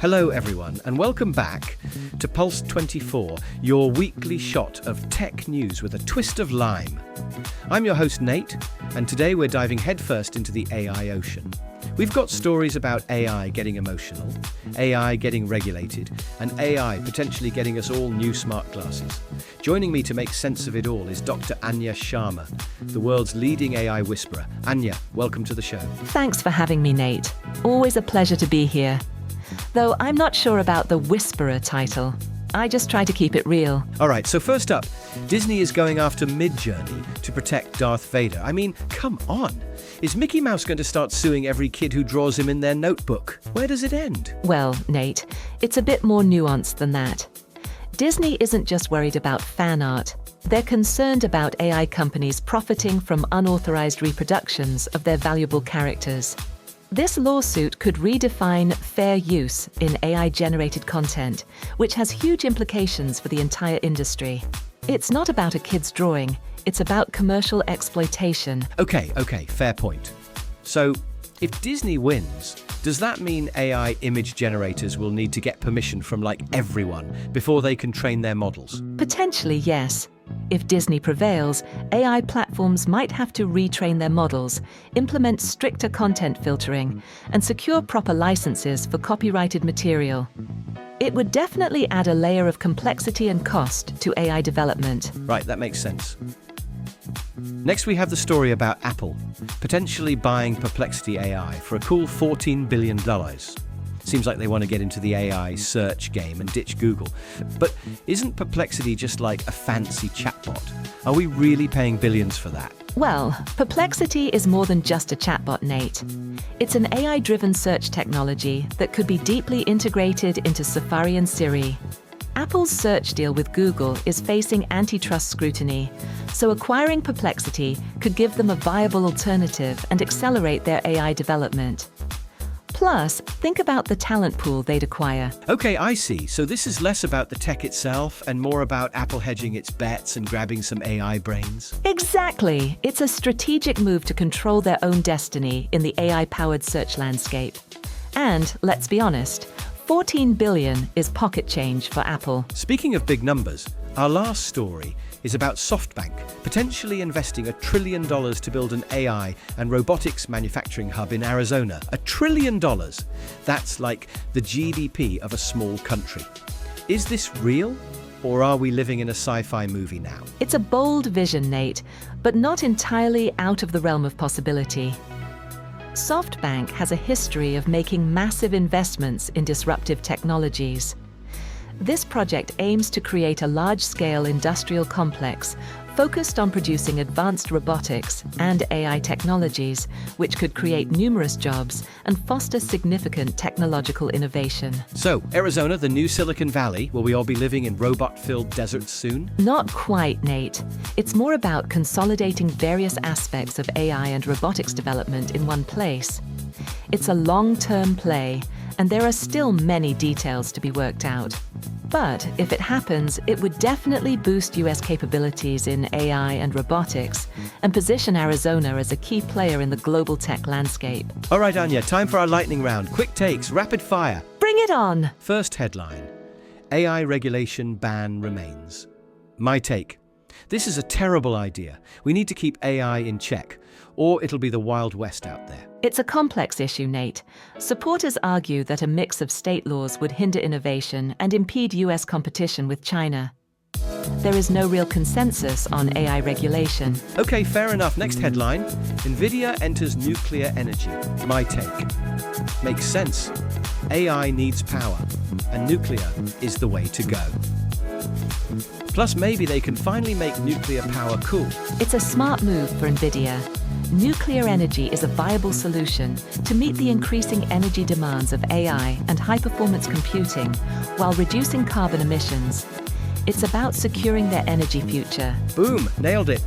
Hello everyone, and welcome back to Pulse 24, your weekly shot of tech news with a twist of lime. I'm your host Nate, and today we're diving headfirst into the AI ocean. We've got stories about AI getting emotional, AI getting regulated, and AI potentially getting us all new smart glasses. Joining me to make sense of it all is Dr. Anya Sharma, the world's leading AI whisperer. Anya, welcome to the show. Thanks for having me, Nate. Always a pleasure to be here. Though I'm not sure about the whisperer title. I just try to keep it real. All right, so first up, Disney is going after Midjourney to protect Darth Vader. I mean, come on. Is Mickey Mouse going to start suing every kid who draws him in their notebook? Where does it end? Well, Nate, it's a bit more nuanced than that. Disney isn't just worried about fan art. They're concerned about AI companies profiting from unauthorized reproductions of their valuable characters. This lawsuit could redefine fair use in AI-generated content, which has huge implications for the entire industry. It's not about a kid's drawing, it's about commercial exploitation. Okay, fair point. So, if Disney wins, does that mean AI image generators will need to get permission from everyone before they can train their models? Potentially, yes. If Disney prevails, AI platforms might have to retrain their models, implement stricter content filtering, and secure proper licenses for copyrighted material. It would definitely add a layer of complexity and cost to AI development. Right, that makes sense. Next, we have the story about Apple potentially buying Perplexity AI for a cool $14 billion. Seems like they want to get into the AI search game and ditch Google. But isn't Perplexity just like a fancy chatbot? Are we really paying billions for that? Well, Perplexity is more than just a chatbot, Nate. It's an AI-driven search technology that could be deeply integrated into Safari and Siri. Apple's search deal with Google is facing antitrust scrutiny, so acquiring Perplexity could give them a viable alternative and accelerate their AI development. Plus, think about the talent pool they'd acquire. Okay, I see. So this is less about the tech itself and more about Apple hedging its bets and grabbing some AI brains? Exactly. It's a strategic move to control their own destiny in the AI-powered search landscape. And, let's be honest, $14 billion is pocket change for Apple. Speaking of big numbers, our last story is about SoftBank potentially investing $1 trillion to build an AI and robotics manufacturing hub in Arizona. $1 trillion! That's like the GDP of a small country. Is this real? Or are we living in a sci-fi movie now? It's a bold vision, Nate, but not entirely out of the realm of possibility. SoftBank has a history of making massive investments in disruptive technologies. This project aims to create a large-scale industrial complex focused on producing advanced robotics and AI technologies, which could create numerous jobs and foster significant technological innovation. So, Arizona, the new Silicon Valley, will we all be living in robot-filled deserts soon? Not quite, Nate. It's more about consolidating various aspects of AI and robotics development in one place. It's a long-term play, and there are still many details to be worked out. But if it happens, it would definitely boost US capabilities in AI and robotics and position Arizona as a key player in the global tech landscape. All right, Anya, time for our lightning round. Quick takes, rapid fire. Bring it on! First headline: AI regulation ban remains. My take: this is a terrible idea. We need to keep AI in check, or it'll be the Wild West out there. It's a complex issue, Nate. Supporters argue that a mix of state laws would hinder innovation and impede US competition with China. There is no real consensus on AI regulation. Okay, fair enough. Next headline: NVIDIA enters nuclear energy. My take: makes sense. AI needs power, and nuclear is the way to go. Plus, maybe they can finally make nuclear power cool. It's a smart move for NVIDIA. Nuclear energy is a viable solution to meet the increasing energy demands of AI and high-performance computing while reducing carbon emissions. It's about securing their energy future. Boom, nailed it.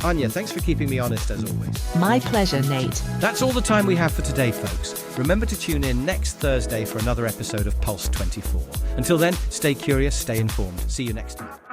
Anya, thanks for keeping me honest as always. My pleasure, Nate. That's all the time we have for today, folks. Remember to tune in next Thursday for another episode of Pulse 24. Until then, stay curious, stay informed. See you next time.